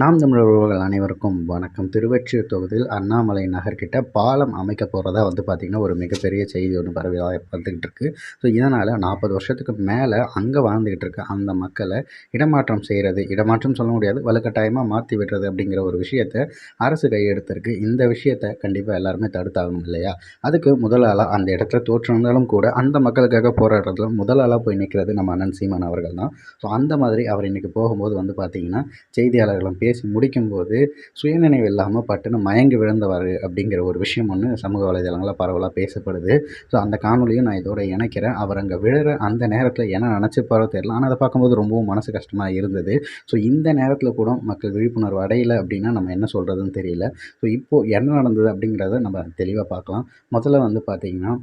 நாம் தமிழர் உறவுகள் அனைவருக்கும் வணக்கம். திருவொற்றியூர் தொகுதியில் அண்ணாமலை நகர்கிட்ட பாலம் அமைக்க போகிறதா பார்த்திங்கன்னா ஒரு மிகப்பெரிய செய்தி ஒன்று பரவலாக வந்துக்கிட்டு இருக்குது. ஸோ இதனால் 40 வருஷத்துக்கு மேலே அங்கே வாழ்ந்துக்கிட்டு இருக்க அந்த மக்களை இடமாற்றம் செய்கிறது, இடமாற்றம் சொல்ல முடியாது, வலுக்கட்டாயமாக மாற்றி விடுறது அப்படிங்கிற ஒரு விஷயத்தை அரசு கையெடுத்திருக்கு. இந்த விஷயத்தை கண்டிப்பாக எல்லாருமே தடுத்தாகணும் இல்லையா? அதுக்கு முதல் ஆளாக அந்த இடத்துல தோற்றிருந்தாலும் கூட அந்த மக்களுக்காக போராடுறதுல முதல் ஆளாக போய் நிற்கிறது நம்ம அண்ணன் சீமான் அவர்கள் தான். ஸோ அந்த மாதிரி அவர் இன்றைக்கி போகும்போது பார்த்திங்கன்னா செய்தியாளர்களும் பேசி முடிக்கும்போது சுயநினைவு இல்லாமல் பட்டுன்னு மயங்கி விழுந்தவர் அப்படிங்கிற ஒரு விஷயம் ஒன்று சமூக வலைதளங்களில் பரவலாக பேசப்படுது. ஸோ அந்த காணொலியும் நான் இதோட இணைக்கிறேன். அவர் அங்கே விழுற அந்த நேரத்தில் என்ன நினச்சிப்பாரோ தெரியல, ஆனால் அதை பார்க்கும்போது ரொம்பவும் மனசு கஷ்டமாக இருந்தது. ஸோ இந்த நேரத்தில் கூட மக்கள் விழிப்புணர்வு அடையலை அப்படின்னா நம்ம என்ன சொல்கிறதுன்னு தெரியல. ஸோ இப்போது என்ன நடந்தது அப்படிங்கிறத நம்ம தெளிவாக பார்க்கலாம். முதல்ல பார்த்திங்கன்னா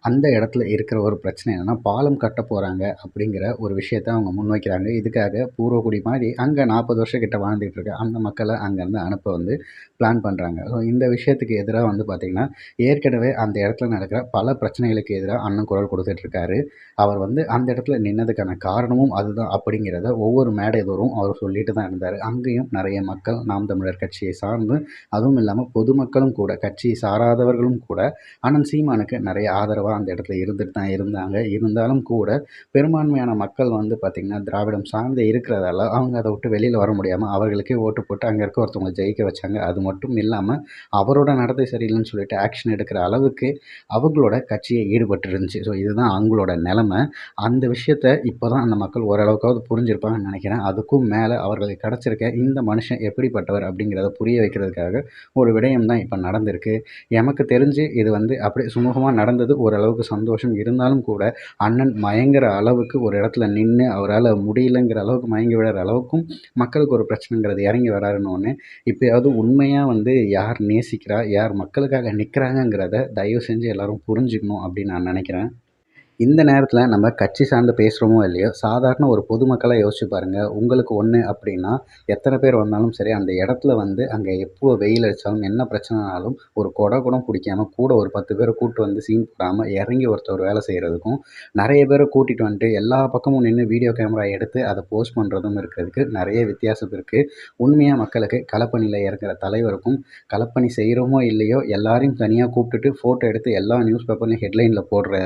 அந்த இடத்துல இருக்கிற ஒரு பிரச்சனை என்னென்னா, பாலம் கட்ட போகிறாங்க அப்படிங்கிற ஒரு விஷயத்த அவங்க முன்வைக்கிறாங்க. இதுக்காக பூர்வகுடி மாதிரி அங்கே 40 வருஷம் கிட்ட வாழ்ந்துகிட்டு இருக்க அந்த மக்களை அங்கேருந்து அனுப்ப பிளான் பண்ணுறாங்க. ஸோ இந்த விஷயத்துக்கு எதிராக பார்த்திங்கன்னா ஏற்கனவே அந்த இடத்துல நடக்கிற பல பிரச்சனைகளுக்கு எதிராக அண்ணன் குரல் கொடுத்துட்ருக்காரு. அவர் அந்த இடத்துல நின்னதுக்கான காரணமும் அதுதான் அப்படிங்கிறத ஒவ்வொரு மேடை தோறும் அவர் சொல்லிட்டு தான் இருந்தார். அங்கேயும் நிறைய மக்கள் நாம் தமிழர் கட்சியை சார்ந்து, அதுவும் இல்லாமல் பொதுமக்களும் கூட, கட்சி சாராதவர்களும் கூட அண்ணன் சீமானுக்கு நிறைய ஆதரவாக அந்த இடத்துல இருந்துட்டு தான் இருந்தாங்க. இருந்தாலும் கூட பெரும்பான்மையான மக்கள் பார்த்திங்கன்னா திராவிடம் சார்ந்து இருக்கிறதால அவங்க அதை விட்டு வெளியில் வர முடியாமல் அவர்களுக்கே ஓட்டு போட்டு அங்கே இருக்க ஒருத்தவங்க ஜெயிக்க வச்சாங்க. அது மட்டும் இல்லாமல் அவரோட நடத்தை சரியில்லைன்னு சொல்லிட்டு ஆக்ஷன் எடுக்கிற அளவுக்கு அவங்களோட கட்சியை ஈடுபட்டு இருந்துச்சு. ஸோ இதுதான் அவங்களோட நிலைமை. அந்த விஷயத்தை இப்போ தான் அந்த மக்கள் ஓரளவுக்காவது புரிஞ்சிருப்பாங்கன்னு நினைக்கிறேன். அதுக்கும் மேலே அவர்களுக்கு கிடச்சிருக்க இந்த மனுஷன் எப்படிப்பட்டவர் அப்படிங்கிறத புரிய வைக்கிறதுக்காக ஒரு விடயம் தான் இப்போ நடந்திருக்கு. எனக்கு தெரிஞ்சு இது அப்படியே சுமூகமாக நடந்தது. ஓரளவுக்கு சந்தோஷம். இருந்தாலும் கூட அண்ணன் மயங்குற அளவுக்கு ஒரு இடத்துல நின்று அவரால் முடியலைங்கிற அளவுக்கு மயங்கி விடுற அளவுக்கும் மக்களுக்கு ஒரு பிரச்சனைங்கிறது இறங்கி வராருன்னு இப்போயாவது உண்மையாக யார் நேசிக்கிறா, யார் மக்களுக்காக நிற்கிறாங்கங்கிறத தயவு செஞ்சு எல்லோரும் புரிஞ்சுக்கணும் அப்படின்னு நான் நினைக்கிறேன். இந்த நேரத்தில் நம்ம கட்சி சார்ந்து பேசுகிறோமோ இல்லையோ, சாதாரண ஒரு பொதுமக்களாக யோசிச்சு பாருங்கள். உங்களுக்கு ஒன்று அப்படின்னா எத்தனை பேர் வந்தாலும் சரி அந்த இடத்துல அங்கே எப்போ வெயில் அடித்தாலும் என்ன பிரச்சனைனாலும் ஒரு கொடை கூட பிடிக்காமல் கூட ஒரு 10 பேரை கூப்பிட்டு சீன் போடாமல் இறங்கி ஒருத்தர் வேலை செய்கிறதுக்கும், நிறைய பேரை கூட்டிகிட்டு வந்துட்டு எல்லா பக்கமும் நின்று வீடியோ கேமரா எடுத்து அதை போஸ்ட் பண்ணுறதும் இருக்கிறதுக்கு நிறைய வித்தியாசம் இருக்குது. உண்மையாக மக்களுக்கு களப்பணியில் இறங்குற தலைவருக்கும் களப்பணி செய்கிறோமோ இல்லையோ எல்லாரையும் தனியாக கூப்பிட்டுட்டு ஃபோட்டோ எடுத்து எல்லா நியூஸ் பேப்பர்லையும் ஹெட்லைனில் போடுற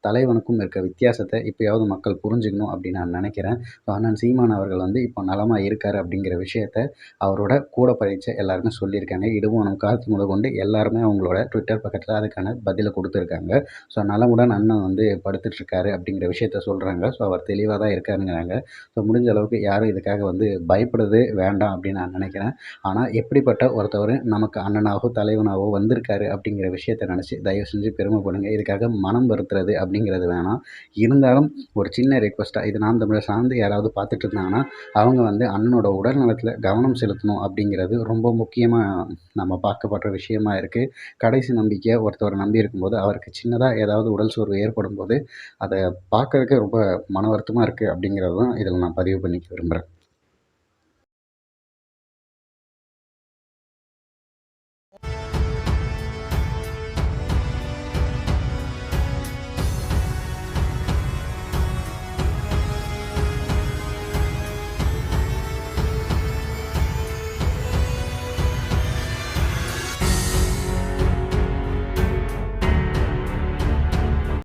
தலைவனுக்கும் இருக்க வித்தியாசத்தை இப்போயாவது மக்கள் புரிஞ்சுக்கணும் அப்படின்னு நான் நினைக்கிறேன். அண்ணன் சீமான் அவர்கள் இப்போ நலமாக இருக்கார் அப்படிங்கிற விஷயத்த அவரோட கூட படித்த எல்லாருமே சொல்லியிருக்காங்க. இடுவோனம் காத்து முதற்கொண்டு எல்லாருமே அவங்களோட ட்விட்டர் பக்கத்தில் அதுக்கான பதிலை கொடுத்துருக்காங்க. ஸோ நலமுடன் அண்ணன் படுத்துட்ருக்காரு அப்படிங்கிற விஷயத்த சொல்கிறாங்க. ஸோ அவர் தெளிவாக தான் இருக்காருங்கிறாங்க. ஸோ முடிஞ்ச அளவுக்கு யாரும் இதுக்காக பயப்படுறது வேண்டாம் அப்படின்னு நான் நினைக்கிறேன். ஆனால் எப்படிப்பட்ட ஒருத்தவர் நமக்கு அண்ணனாகவோ தலைவனாகவோ வந்திருக்காரு அப்படிங்கிற விஷயத்த நினச்சி தயவு செஞ்சு பெருமைப்படுங்க. இதுக்காக மனம் வருத்துறது அப்படிங்கிறது வேணாம். இருந்தாலும் ஒரு சின்ன ரெக்வெஸ்ட்டாக இது நாம் தமிழர் சார்ந்து யாராவது பார்த்துட்டு இருந்தாங்கன்னா அவங்க அண்ணனோட உடல் நலத்தில் கவனம் செலுத்தணும் அப்படிங்கிறது ரொம்ப முக்கியமாக நம்ம பார்க்கப்படுற விஷயமா இருக்குது. கடைசி நம்பிக்கையை ஒருத்தவரை நம்பி இருக்கும்போது அவருக்கு சின்னதாக ஏதாவது உடல் சோர்வு ஏற்படும் போது அதை பார்க்கறதுக்கு ரொம்ப மன வருத்தமாக இருக்குது அப்படிங்கிறது தான் இதில் நான் பதிவு பண்ணிக்க விரும்புகிறேன்.